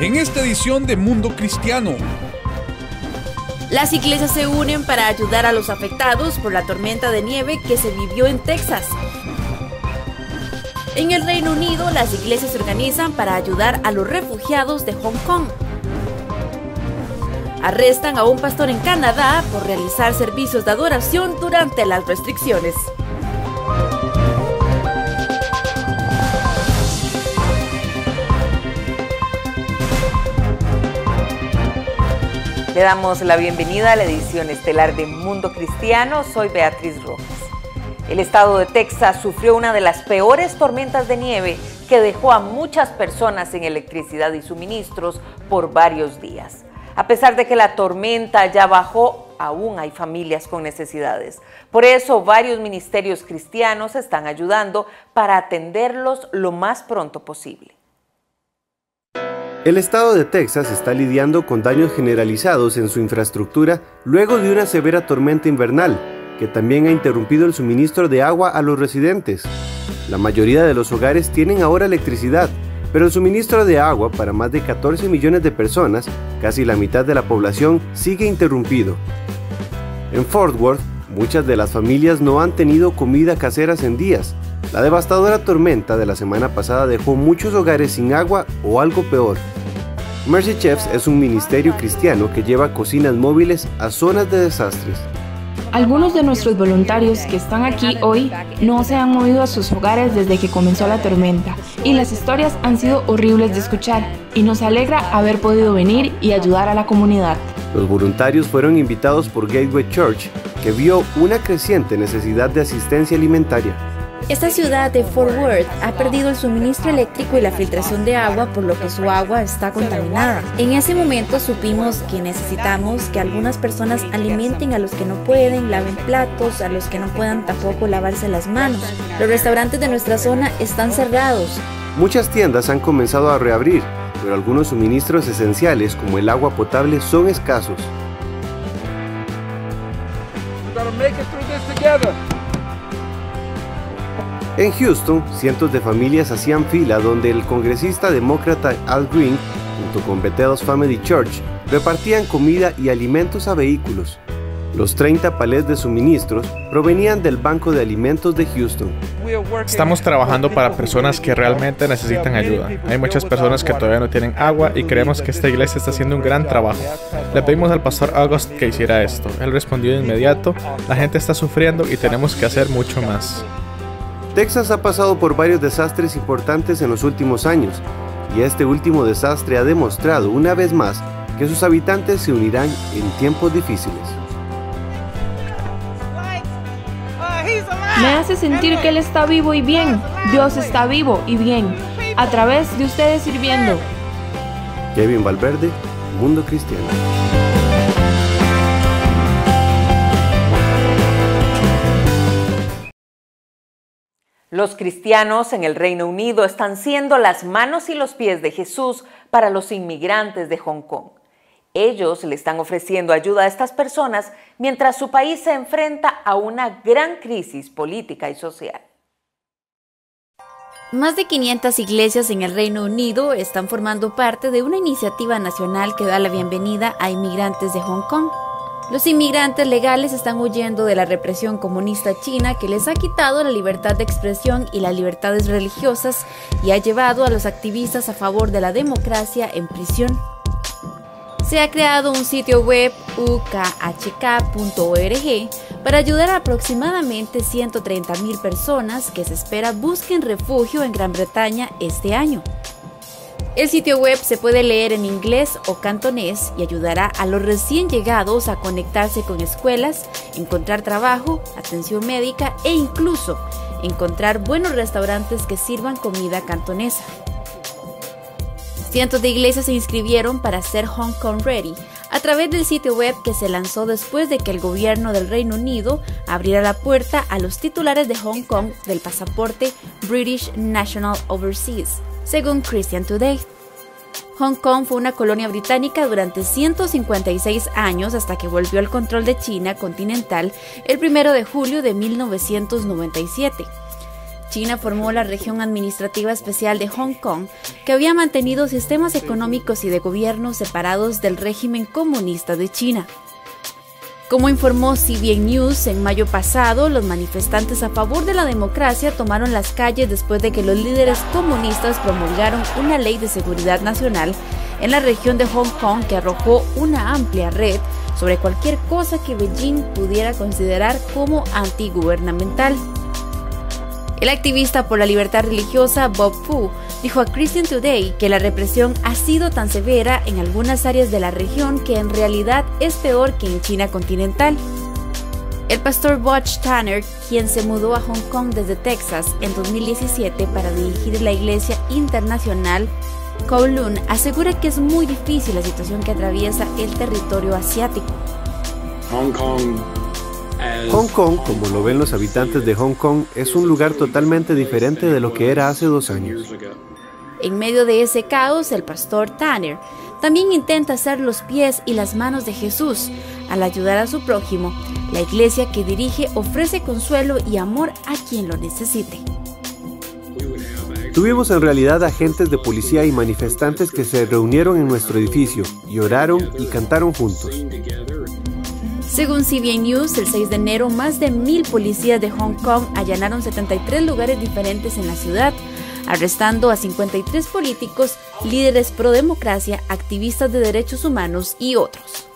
en esta edición de Mundo Cristiano. Las iglesias se unen para ayudar a los afectados por la tormenta de nieve que se vivió en Texas. En el Reino Unido, las iglesias se organizan para ayudar a los refugiados de Hong Kong. Arrestan a un pastor en Canadá por realizar servicios de adoración durante las restricciones. Le damos la bienvenida a la edición estelar de Mundo Cristiano. Soy Beatriz Rojas. El estado de Texas sufrió una de las peores tormentas de nieve que dejó a muchas personas sin electricidad y suministros por varios días. A pesar de que la tormenta ya bajó, aún hay familias con necesidades. Por eso, varios ministerios cristianos están ayudando para atenderlos lo más pronto posible. El estado de Texas está lidiando con daños generalizados en su infraestructura luego de una severa tormenta invernal, que también ha interrumpido el suministro de agua a los residentes. La mayoría de los hogares tienen ahora electricidad, pero el suministro de agua para más de 14 millones de personas, casi la mitad de la población, sigue interrumpido. En Fort Worth, muchas de las familias no han tenido comida caseras en días. La devastadora tormenta de la semana pasada dejó muchos hogares sin agua o algo peor. Mercy Chefs es un ministerio cristiano que lleva cocinas móviles a zonas de desastres. Algunos de nuestros voluntarios que están aquí hoy no se han movido a sus hogares desde que comenzó la tormenta, y las historias han sido horribles de escuchar, y nos alegra haber podido venir y ayudar a la comunidad. Los voluntarios fueron invitados por Gateway Church, que vio una creciente necesidad de asistencia alimentaria. Esta ciudad de Fort Worth ha perdido el suministro eléctrico y la filtración de agua, por lo que su agua está contaminada. En ese momento supimos que necesitamos que algunas personas alimenten a los que no pueden, laven platos, a los que no puedan tampoco lavarse las manos. Los restaurantes de nuestra zona están cerrados. Muchas tiendas han comenzado a reabrir, pero algunos suministros esenciales como el agua potable son escasos. En Houston, cientos de familias hacían fila donde el congresista demócrata Al Green, junto con Bethel's Family Church, repartían comida y alimentos a vehículos. Los 30 palés de suministros provenían del Banco de Alimentos de Houston. Estamos trabajando para personas que realmente necesitan ayuda. Hay muchas personas que todavía no tienen agua y creemos que esta iglesia está haciendo un gran trabajo. Le pedimos al pastor August que hiciera esto. Él respondió de inmediato: la gente está sufriendo y tenemos que hacer mucho más. Texas ha pasado por varios desastres importantes en los últimos años, y este último desastre ha demostrado una vez más que sus habitantes se unirán en tiempos difíciles. Me hace sentir que Él está vivo y bien. Dios está vivo y bien, a través de ustedes sirviendo. Kevin Valverde, Mundo Cristiano. Los cristianos en el Reino Unido están siendo las manos y los pies de Jesús para los inmigrantes de Hong Kong. Ellos le están ofreciendo ayuda a estas personas mientras su país se enfrenta a una gran crisis política y social. Más de 500 iglesias en el Reino Unido están formando parte de una iniciativa nacional que da la bienvenida a inmigrantes de Hong Kong. Los inmigrantes legales están huyendo de la represión comunista china que les ha quitado la libertad de expresión y las libertades religiosas y ha llevado a los activistas a favor de la democracia en prisión. Se ha creado un sitio web ukhk.org para ayudar a aproximadamente 130,000 personas que se espera busquen refugio en Gran Bretaña este año. El sitio web se puede leer en inglés o cantonés y ayudará a los recién llegados a conectarse con escuelas, encontrar trabajo, atención médica e incluso encontrar buenos restaurantes que sirvan comida cantonesa. Cientos de iglesias se inscribieron para ser Hong Kong Ready a través del sitio web que se lanzó después de que el gobierno del Reino Unido abriera la puerta a los titulares de Hong Kong del pasaporte British National Overseas, según Christian Today. Hong Kong fue una colonia británica durante 156 años hasta que volvió al control de China continental el 1 de julio de 1997. China formó la región administrativa especial de Hong Kong, que había mantenido sistemas económicos y de gobierno separados del régimen comunista de China. Como informó CBN News, en mayo pasado, los manifestantes a favor de la democracia tomaron las calles después de que los líderes comunistas promulgaron una ley de seguridad nacional en la región de Hong Kong que arrojó una amplia red sobre cualquier cosa que Beijing pudiera considerar como antigubernamental. El activista por la libertad religiosa Bob Fu dijo a Christian Today que la represión ha sido tan severa en algunas áreas de la región que en realidad es peor que en China continental. El pastor Butch Tanner, quien se mudó a Hong Kong desde Texas en 2017 para dirigir la Iglesia Internacional Kowloon, asegura que es muy difícil la situación que atraviesa el territorio asiático. Hong Kong, como lo ven los habitantes de Hong Kong, es un lugar totalmente diferente de lo que era hace 2 años. En medio de ese caos, el pastor Tanner también intenta ser los pies y las manos de Jesús al ayudar a su prójimo. La iglesia que dirige ofrece consuelo y amor a quien lo necesite. Tuvimos en realidad agentes de policía y manifestantes que se reunieron en nuestro edificio y oraron y cantaron juntos. Según CBN News, el 6 de enero, más de 1,000 policías de Hong Kong allanaron 73 lugares diferentes en la ciudad, arrestando a 53 políticos, líderes pro democracia, activistas de derechos humanos y otros.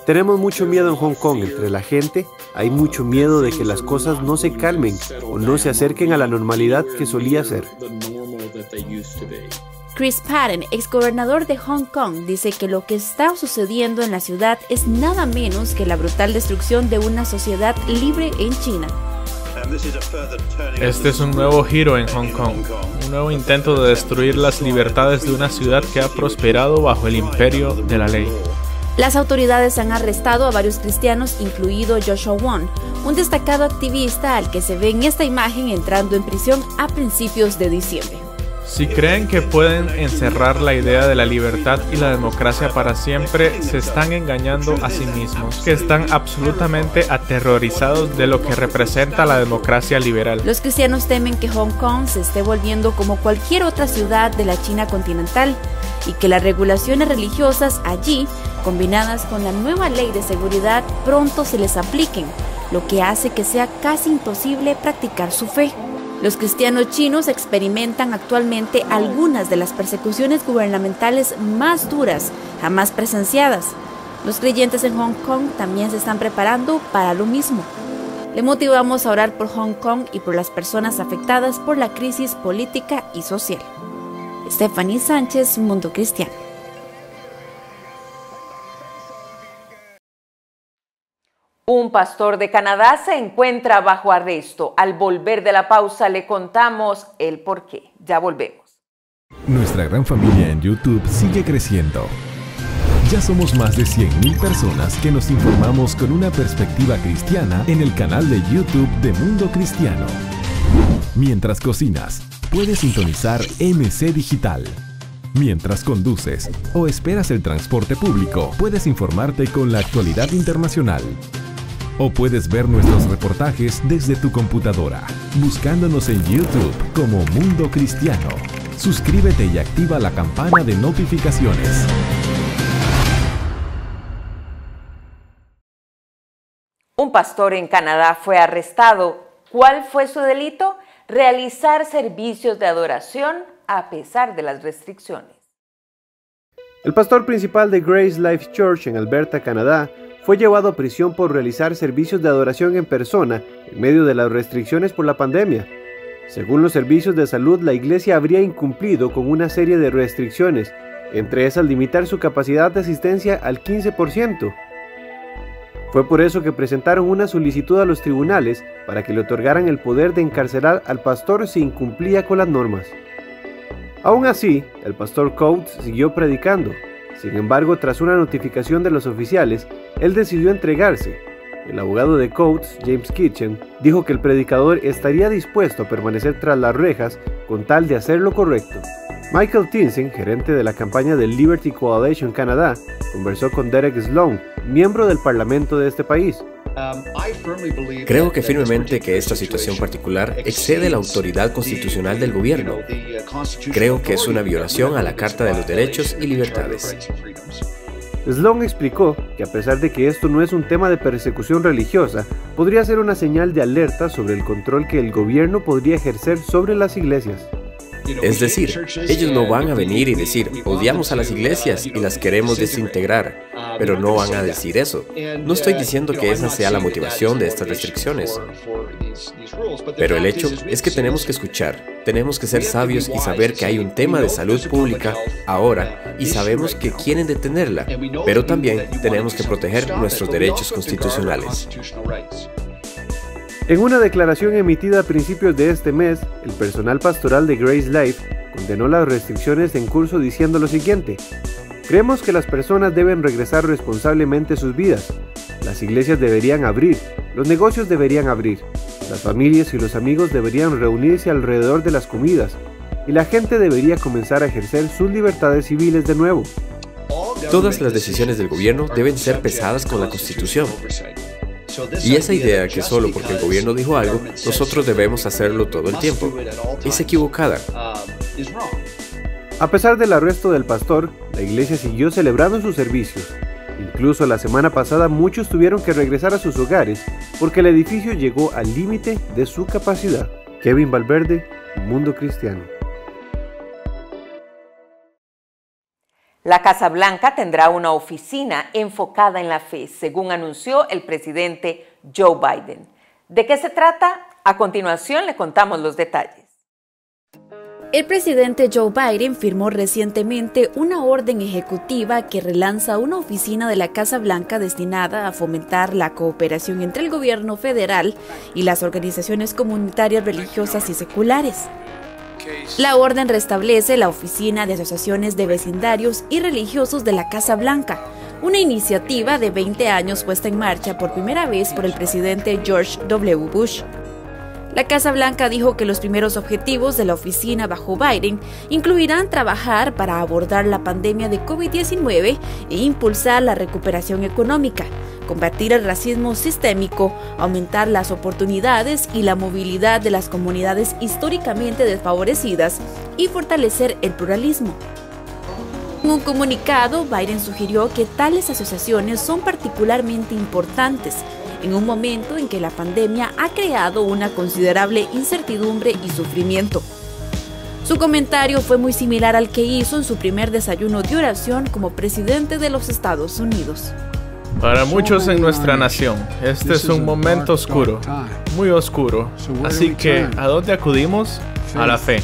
Tenemos mucho miedo en Hong Kong entre la gente. Hay mucho miedo de que las cosas no se calmen o no se acerquen a la normalidad que solía ser. Chris Patten, exgobernador de Hong Kong, dice que lo que está sucediendo en la ciudad es nada menos que la brutal destrucción de una sociedad libre en China. Este es un nuevo giro en Hong Kong, un nuevo intento de destruir las libertades de una ciudad que ha prosperado bajo el imperio de la ley. Las autoridades han arrestado a varios cristianos, incluido Joshua Wong, un destacado activista al que se ve en esta imagen entrando en prisión a principios de diciembre. Si creen que pueden encerrar la idea de la libertad y la democracia para siempre, se están engañando a sí mismos, que están absolutamente aterrorizados de lo que representa la democracia liberal. Los cristianos temen que Hong Kong se esté volviendo como cualquier otra ciudad de la China continental y que las regulaciones religiosas allí, combinadas con la nueva ley de seguridad, pronto se les apliquen, lo que hace que sea casi imposible practicar su fe. Los cristianos chinos experimentan actualmente algunas de las persecuciones gubernamentales más duras jamás presenciadas. Los creyentes en Hong Kong también se están preparando para lo mismo. Le motivamos a orar por Hong Kong y por las personas afectadas por la crisis política y social. Stephanie Sánchez, Mundo Cristiano. Un pastor de Canadá se encuentra bajo arresto. Al volver de la pausa le contamos el porqué. Ya volvemos. Nuestra gran familia en YouTube sigue creciendo. Ya somos más de 100,000 personas que nos informamos con una perspectiva cristiana en el canal de YouTube de Mundo Cristiano. Mientras cocinas, puedes sintonizar MC Digital. Mientras conduces o esperas el transporte público, puedes informarte con la actualidad internacional. O puedes ver nuestros reportajes desde tu computadora, buscándonos en YouTube como Mundo Cristiano. Suscríbete y activa la campana de notificaciones. Un pastor en Canadá fue arrestado. ¿Cuál fue su delito? Realizar servicios de adoración a pesar de las restricciones. El pastor principal de Grace Life Church en Alberta, Canadá, fue llevado a prisión por realizar servicios de adoración en persona en medio de las restricciones por la pandemia. Según los servicios de salud, la iglesia habría incumplido con una serie de restricciones, entre esas limitar su capacidad de asistencia al 15%. Fue por eso que presentaron una solicitud a los tribunales para que le otorgaran el poder de encarcelar al pastor si incumplía con las normas. Aún así, el pastor Coates siguió predicando. Sin embargo, tras una notificación de los oficiales, él decidió entregarse. El abogado de Coates, James Kitchen, dijo que el predicador estaría dispuesto a permanecer tras las rejas con tal de hacer lo correcto. Michael Tinsen, gerente de la campaña del Liberty Coalition Canadá, conversó con Derek Sloan, miembro del parlamento de este país. Creo que firmemente que esta situación particular excede la autoridad constitucional del gobierno. Creo que es una violación a la Carta de los Derechos y Libertades. Sloan explicó que a pesar de que esto no es un tema de persecución religiosa, podría ser una señal de alerta sobre el control que el gobierno podría ejercer sobre las iglesias. Es decir, ellos no van a venir y decir, odiamos a las iglesias y las queremos desintegrar, pero no van a decir eso. No estoy diciendo que esa sea la motivación de estas restricciones. Pero el hecho es que tenemos que escuchar, tenemos que ser sabios y saber que hay un tema de salud pública ahora y sabemos que quieren detenerla, pero también tenemos que proteger nuestros derechos constitucionales. En una declaración emitida a principios de este mes, el personal pastoral de Grace Life condenó las restricciones en curso diciendo lo siguiente: creemos que las personas deben regresar responsablemente a sus vidas. Las iglesias deberían abrir, los negocios deberían abrir, las familias y los amigos deberían reunirse alrededor de las comidas, y la gente debería comenzar a ejercer sus libertades civiles de nuevo. Todas las decisiones del gobierno deben ser pesadas con la Constitución. Y esa idea que solo porque el gobierno dijo algo, nosotros debemos hacerlo todo el tiempo, es equivocada. A pesar del arresto del pastor, la iglesia siguió celebrando sus servicios. Incluso la semana pasada muchos tuvieron que regresar a sus hogares porque el edificio llegó al límite de su capacidad. Kevin Valverde, Mundo Cristiano. La Casa Blanca tendrá una oficina enfocada en la fe, según anunció el presidente Joe Biden. ¿De qué se trata? A continuación le contamos los detalles. El presidente Joe Biden firmó recientemente una orden ejecutiva que relanza una oficina de la Casa Blanca destinada a fomentar la cooperación entre el gobierno federal y las organizaciones comunitarias religiosas y seculares. La orden restablece la Oficina de Asociaciones de Vecindarios y Religiosos de la Casa Blanca, una iniciativa de 20 años puesta en marcha por primera vez por el presidente George W. Bush. La Casa Blanca dijo que los primeros objetivos de la oficina bajo Biden incluirán trabajar para abordar la pandemia de COVID-19 e impulsar la recuperación económica, combatir el racismo sistémico, aumentar las oportunidades y la movilidad de las comunidades históricamente desfavorecidas y fortalecer el pluralismo. En un comunicado, Biden sugirió que tales asociaciones son particularmente importantes en un momento en que la pandemia ha creado una considerable incertidumbre y sufrimiento. Su comentario fue muy similar al que hizo en su primer desayuno de oración como presidente de los Estados Unidos. Para muchos en nuestra nación, este es un momento oscuro, muy oscuro. Así que, ¿a dónde acudimos? A la fe.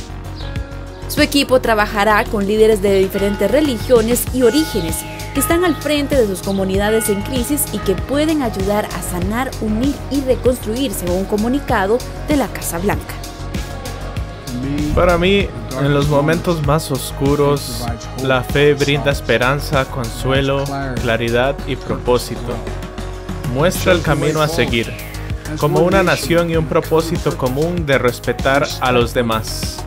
Su equipo trabajará con líderes de diferentes religiones y orígenes que están al frente de sus comunidades en crisis y que pueden ayudar a sanar, unir y reconstruir, según un comunicado de la Casa Blanca. Para mí, en los momentos más oscuros, la fe brinda esperanza, consuelo, claridad y propósito. Muestra el camino a seguir, como una nación y un propósito común de respetar a los demás.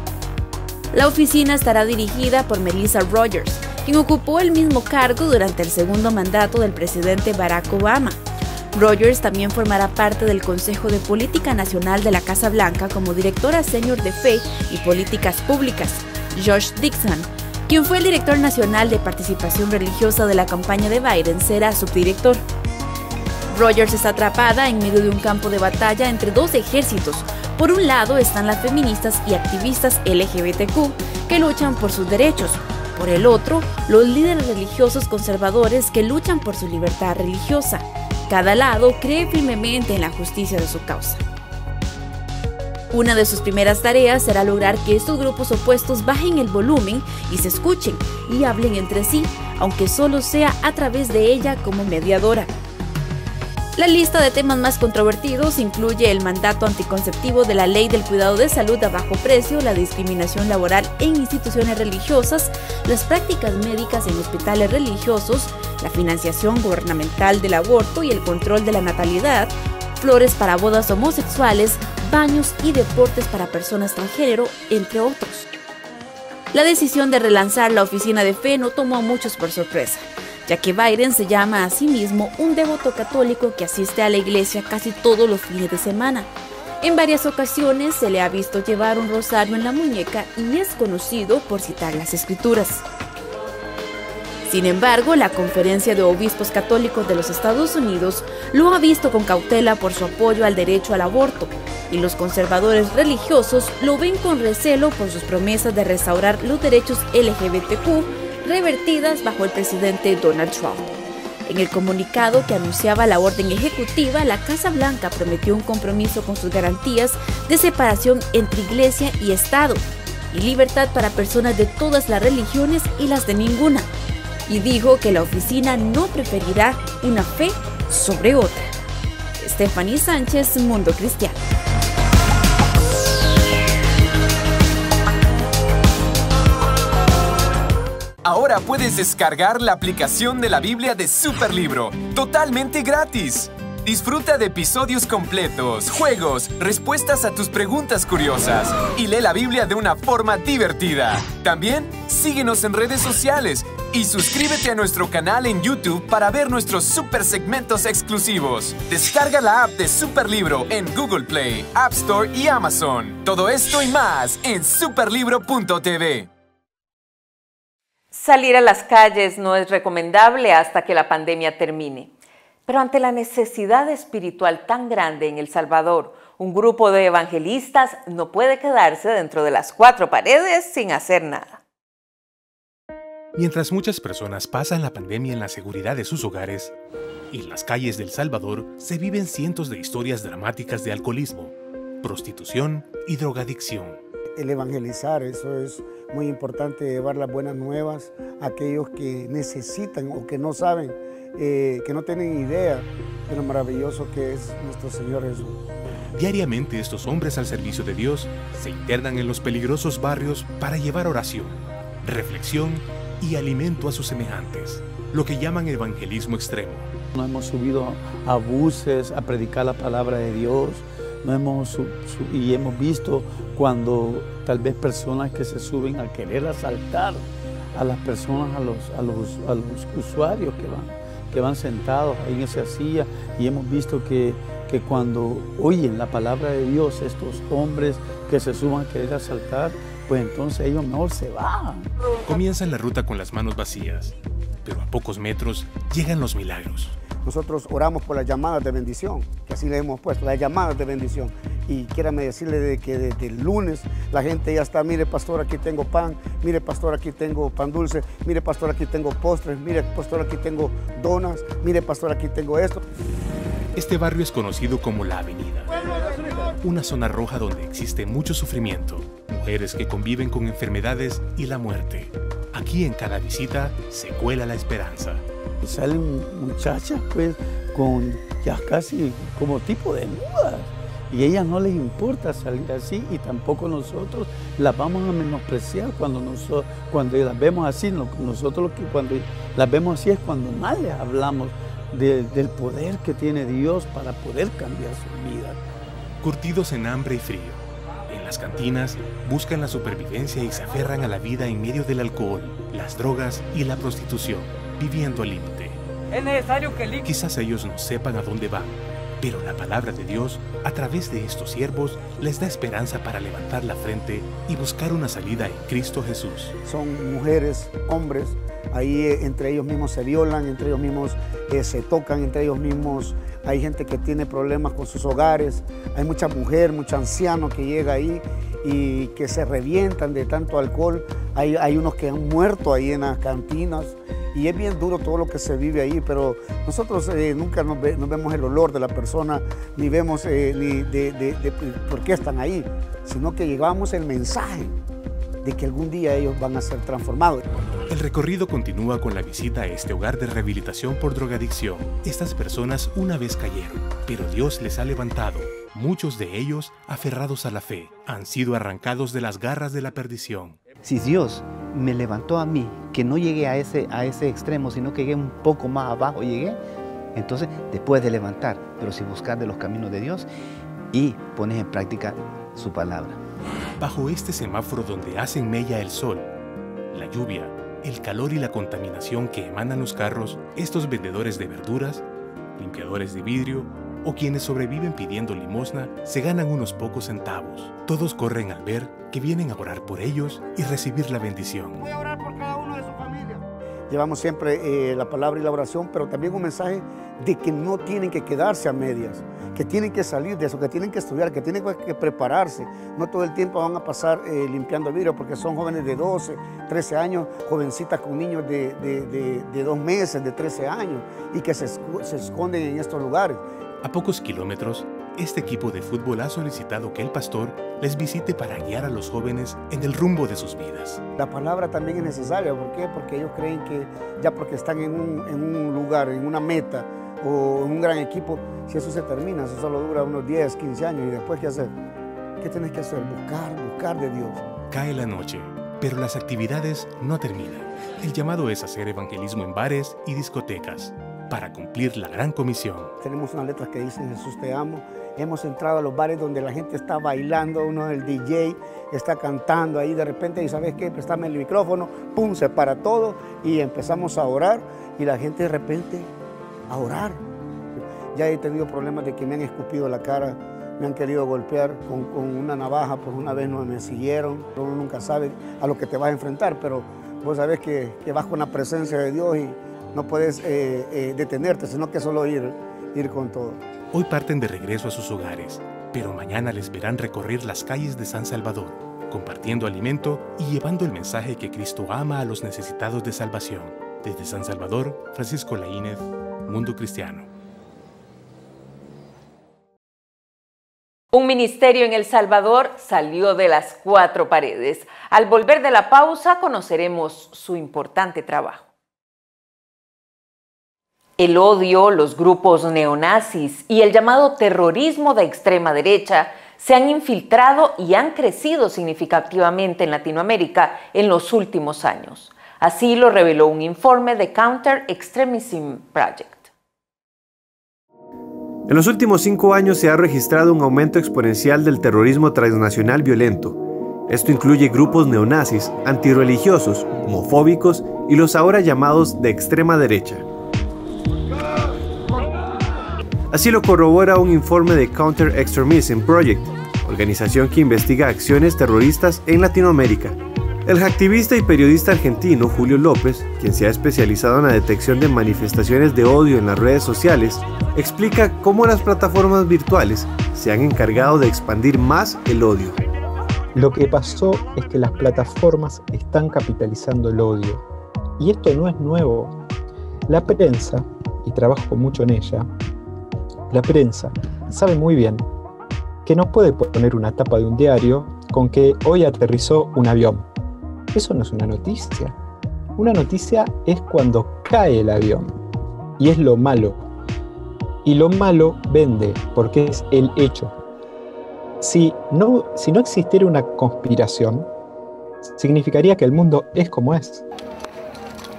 La oficina estará dirigida por Melissa Rogers, quien ocupó el mismo cargo durante el segundo mandato del presidente Barack Obama. Rogers también formará parte del Consejo de Política Nacional de la Casa Blanca como directora senior de Fe y Políticas Públicas. Josh Dixon, quien fue el director nacional de participación religiosa de la campaña de Biden, será subdirector. Rogers está atrapada en medio de un campo de batalla entre dos ejércitos. Por un lado están las feministas y activistas LGBTQ que luchan por sus derechos. Por el otro, los líderes religiosos conservadores que luchan por su libertad religiosa. Cada lado cree firmemente en la justicia de su causa. Una de sus primeras tareas será lograr que estos grupos opuestos bajen el volumen y se escuchen y hablen entre sí, aunque solo sea a través de ella como mediadora. La lista de temas más controvertidos incluye el mandato anticonceptivo de la ley del cuidado de salud a bajo precio, la discriminación laboral en instituciones religiosas, las prácticas médicas en hospitales religiosos, la financiación gubernamental del aborto y el control de la natalidad, flores para bodas homosexuales, baños y deportes para personas transgénero, entre otros. La decisión de relanzar la oficina de fe no tomó a muchos por sorpresa, ya que Biden se llama a sí mismo un devoto católico que asiste a la iglesia casi todos los fines de semana. En varias ocasiones se le ha visto llevar un rosario en la muñeca y es conocido por citar las escrituras. Sin embargo, la Conferencia de Obispos Católicos de los Estados Unidos lo ha visto con cautela por su apoyo al derecho al aborto, y los conservadores religiosos lo ven con recelo por sus promesas de restaurar los derechos LGBTQ revertidas bajo el presidente Donald Trump. En el comunicado que anunciaba la orden ejecutiva, la Casa Blanca prometió un compromiso con sus garantías de separación entre iglesia y Estado y libertad para personas de todas las religiones y las de ninguna, y dijo que la oficina no preferirá una fe sobre otra. Stephanie Sánchez, Mundo Cristiano. Ahora puedes descargar la aplicación de la Biblia de Superlibro, totalmente gratis. Disfruta de episodios completos, juegos, respuestas a tus preguntas curiosas y lee la Biblia de una forma divertida. También síguenos en redes sociales y suscríbete a nuestro canal en YouTube para ver nuestros super segmentos exclusivos. Descarga la app de Superlibro en Google Play, App Store y Amazon. Todo esto y más en superlibro.tv. Salir a las calles no es recomendable hasta que la pandemia termine. Pero ante la necesidad espiritual tan grande en El Salvador, un grupo de evangelistas no puede quedarse dentro de las cuatro paredes sin hacer nada. Mientras muchas personas pasan la pandemia en la seguridad de sus hogares, en las calles de El Salvador se viven cientos de historias dramáticas de alcoholismo, prostitución y drogadicción. El evangelizar, eso es muy importante, llevar las buenas nuevas a aquellos que necesitan o que no saben, que no tienen idea de lo maravilloso que es nuestro Señor Jesús. Diariamente estos hombres al servicio de Dios se internan en los peligrosos barrios para llevar oración, reflexión y alimento a sus semejantes, lo que llaman evangelismo extremo. Nos hemos subido a buses a predicar la palabra de Dios, y hemos visto cuando tal vez personas que se suben a querer asaltar a las personas, a los usuarios que van sentados ahí en esa silla, y hemos visto que cuando oyen la palabra de Dios, estos hombres que se suban a querer asaltar, pues entonces ellos mejor se van. Comienzan la ruta con las manos vacías, pero a pocos metros llegan los milagros. Nosotros oramos por las llamadas de bendición, que así le hemos puesto, las llamadas de bendición. Y quiérame decirle de que desde el lunes la gente ya está, mire pastor, aquí tengo pan, mire pastor, aquí tengo pan dulce, mire pastor, aquí tengo postres, mire pastor, aquí tengo donas, mire pastor, aquí tengo esto. Este barrio es conocido como La Avenida, una zona roja donde existe mucho sufrimiento, mujeres que conviven con enfermedades y la muerte. Aquí en cada visita se cuela la esperanza. Salen muchachas pues con ya casi como tipo de nudas, y a ellas no les importa salir así, y tampoco nosotros las vamos a menospreciar cuando las vemos así. Nosotros cuando las vemos así es cuando más les hablamos del poder que tiene Dios para poder cambiar su vida. Curtidos en hambre y frío, en las cantinas buscan la supervivencia y se aferran a la vida en medio del alcohol, las drogas y la prostitución, viviendo al límite. Es necesario que quizás ellos no sepan a dónde van, pero la palabra de Dios, a través de estos siervos, les da esperanza para levantar la frente y buscar una salida en Cristo Jesús. Son mujeres, hombres, ahí entre ellos mismos se violan, entre ellos mismos se tocan, entre ellos mismos hay gente que tiene problemas con sus hogares, hay mucha mujer, mucho anciano que llega ahí y que se revientan de tanto alcohol. Hay unos que han muerto ahí en las cantinas, y es bien duro todo lo que se vive ahí, pero nosotros nunca nos vemos el olor de la persona, ni vemos ni de por qué están ahí, sino que llevamos el mensaje de que algún día ellos van a ser transformados. El recorrido continúa con la visita a este hogar de rehabilitación por drogadicción. Estas personas una vez cayeron, pero Dios les ha levantado. Muchos de ellos, aferrados a la fe, han sido arrancados de las garras de la perdición. Si Dios me levantó a mí, que no llegué a ese extremo, sino que llegué un poco más abajo, entonces te puedes levantar, pero si buscas de los caminos de Dios y pones en práctica su palabra. Bajo este semáforo donde hacen mella el sol, la lluvia, el calor y la contaminación que emanan los carros, estos vendedores de verduras, limpiadores de vidrio o quienes sobreviven pidiendo limosna se ganan unos pocos centavos. Todos corren al ver que vienen a orar por ellos y recibir la bendición. Voy a orar por cada uno de su familia. Llevamos siempre la palabra y la oración, pero también un mensaje de que no tienen que quedarse a medias, que tienen que salir de eso, que tienen que estudiar, que tienen que prepararse. No todo el tiempo van a pasar limpiando vidrio, porque son jóvenes de 12, 13 años, jovencitas con niños de 2 meses, de 13 años, y que se esconden en estos lugares. A pocos kilómetros, este equipo de fútbol ha solicitado que el pastor les visite para guiar a los jóvenes en el rumbo de sus vidas. La palabra también es necesaria. ¿Por qué? Porque ellos creen que ya porque están en un lugar, en una meta o en un gran equipo, si eso se termina, eso solo dura unos 10, 15 años. ¿Y después qué hacer? ¿Qué tienes que hacer? Buscar de Dios. Cae la noche, pero las actividades no terminan. El llamado es hacer evangelismo en bares y discotecas para cumplir la gran comisión. Tenemos unas letras que dicen Jesús te amo. Hemos entrado a los bares donde la gente está bailando, uno del DJ está cantando ahí de repente y ¿sabes qué? Préstame el micrófono, pum, se para todo y empezamos a orar y la gente de repente a orar. Ya he tenido problemas de que me han escupido la cara, me han querido golpear con una navaja, pues una vez no me siguieron. Uno nunca sabe a lo que te vas a enfrentar, pero vos sabés que vas con la presencia de Dios y no puedes detenerte, sino que solo ir con todo. Hoy parten de regreso a sus hogares, pero mañana les verán recorrer las calles de San Salvador, compartiendo alimento y llevando el mensaje que Cristo ama a los necesitados de salvación. Desde San Salvador, Francisco Laínez, Mundo Cristiano. Un ministerio en El Salvador salió de las 4 paredes. Al volver de la pausa, conoceremos su importante trabajo. El odio, los grupos neonazis y el llamado terrorismo de extrema derecha se han infiltrado y han crecido significativamente en Latinoamérica en los últimos años. Así lo reveló un informe de Counter Extremism Project. En los últimos 5 años se ha registrado un aumento exponencial del terrorismo transnacional violento. Esto incluye grupos neonazis, antirreligiosos, homofóbicos y los ahora llamados de extrema derecha. Así lo corrobora un informe de Counter Extremism Project, organización que investiga acciones terroristas en Latinoamérica. El activista y periodista argentino Julio López, quien se ha especializado en la detección de manifestaciones de odio en las redes sociales, explica cómo las plataformas virtuales se han encargado de expandir más el odio. Lo que pasó es que las plataformas están capitalizando el odio. Y esto no es nuevo. La prensa, y trabajo mucho en ella, la prensa sabe muy bien que no puede poner una tapa de un diario con que hoy aterrizó un avión. Eso no es una noticia. Una noticia es cuando cae el avión. Y es lo malo. Y lo malo vende porque es el hecho. Si no existiera una conspiración, significaría que el mundo es como es.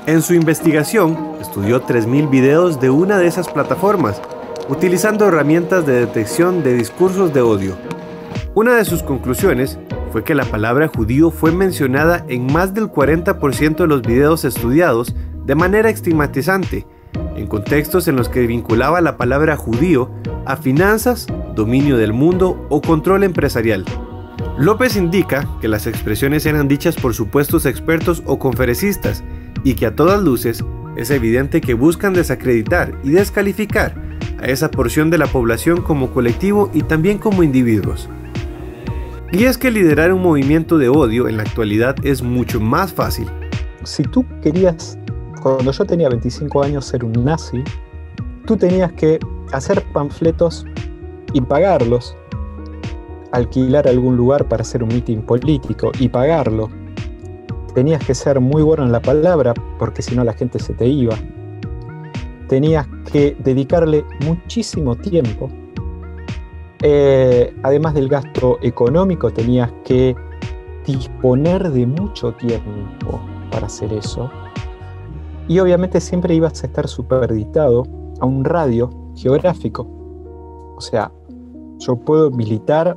En su investigación, estudió 3.000 videos de una de esas plataformas, utilizando herramientas de detección de discursos de odio. Una de sus conclusiones fue que la palabra judío fue mencionada en más del 40% de los videos estudiados de manera estigmatizante, en contextos en los que vinculaba la palabra judío a finanzas, dominio del mundo o control empresarial. López indica que las expresiones eran dichas por supuestos expertos o conferencistas y que a todas luces es evidente que buscan desacreditar y descalificar a esa porción de la población como colectivo y también como individuos. Y es que liderar un movimiento de odio en la actualidad es mucho más fácil. Si tú querías, cuando yo tenía 25 años, ser un nazi, tú tenías que hacer panfletos y pagarlos, alquilar algún lugar para hacer un mitin político y pagarlo. Tenías que ser muy bueno en la palabra porque si no la gente se te iba. Tenías que dedicarle muchísimo tiempo. Además del gasto económico, tenías que disponer de mucho tiempo para hacer eso. Y obviamente siempre ibas a estar supeditado a un radio geográfico. O sea, yo puedo militar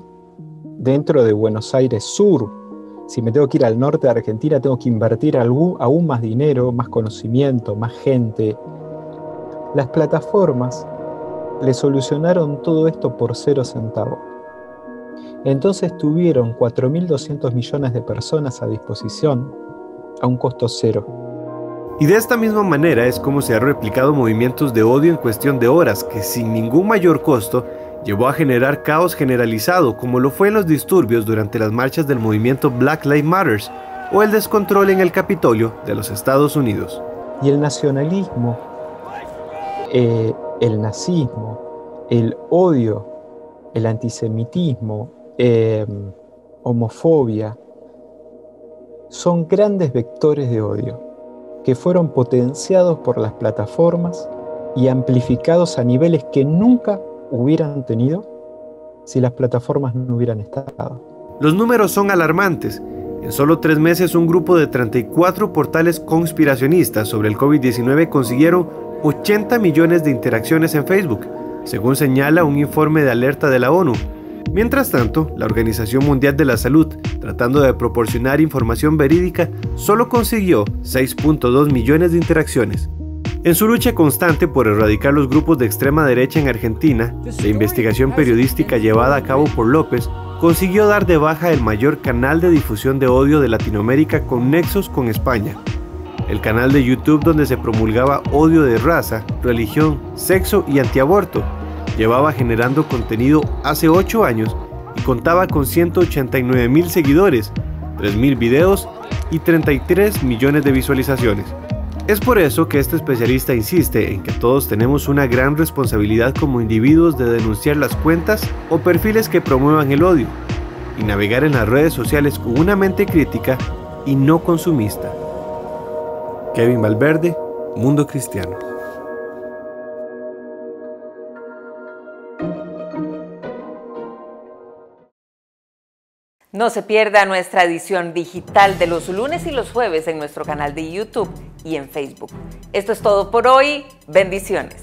dentro de Buenos Aires Sur. Si me tengo que ir al norte de Argentina, tengo que invertir aún más dinero, más conocimiento, más gente. Las plataformas le solucionaron todo esto por 0 centavos. Entonces tuvieron 4.200 millones de personas a disposición a un costo cero. Y de esta misma manera es como se han replicado movimientos de odio en cuestión de horas, que sin ningún mayor costo llevó a generar caos generalizado, como lo fue en los disturbios durante las marchas del movimiento Black Lives Matter o el descontrol en el Capitolio de los Estados Unidos. Y el nacionalismo, el nazismo, el odio, el antisemitismo, homofobia, son grandes vectores de odio que fueron potenciados por las plataformas y amplificados a niveles que nunca hubieran tenido si las plataformas no hubieran estado. Los números son alarmantes. En solo 3 meses, un grupo de 34 portales conspiracionistas sobre el COVID-19 consiguieron 80 millones de interacciones en Facebook, según señala un informe de alerta de la ONU. Mientras tanto, la Organización Mundial de la Salud, tratando de proporcionar información verídica, solo consiguió 6.2 millones de interacciones. En su lucha constante por erradicar los grupos de extrema derecha en Argentina, la investigación periodística llevada a cabo por López consiguió dar de baja el mayor canal de difusión de odio de Latinoamérica con nexos con España. El canal de YouTube donde se promulgaba odio de raza, religión, sexo y antiaborto, llevaba generando contenido hace 8 años y contaba con 189,000 seguidores, 3,000 videos y 33 millones de visualizaciones. Es por eso que este especialista insiste en que todos tenemos una gran responsabilidad como individuos de denunciar las cuentas o perfiles que promuevan el odio y navegar en las redes sociales con una mente crítica y no consumista. Kevin Valverde, Mundo Cristiano. No se pierda nuestra edición digital de los lunes y los jueves en nuestro canal de YouTube y en Facebook. Esto es todo por hoy. Bendiciones.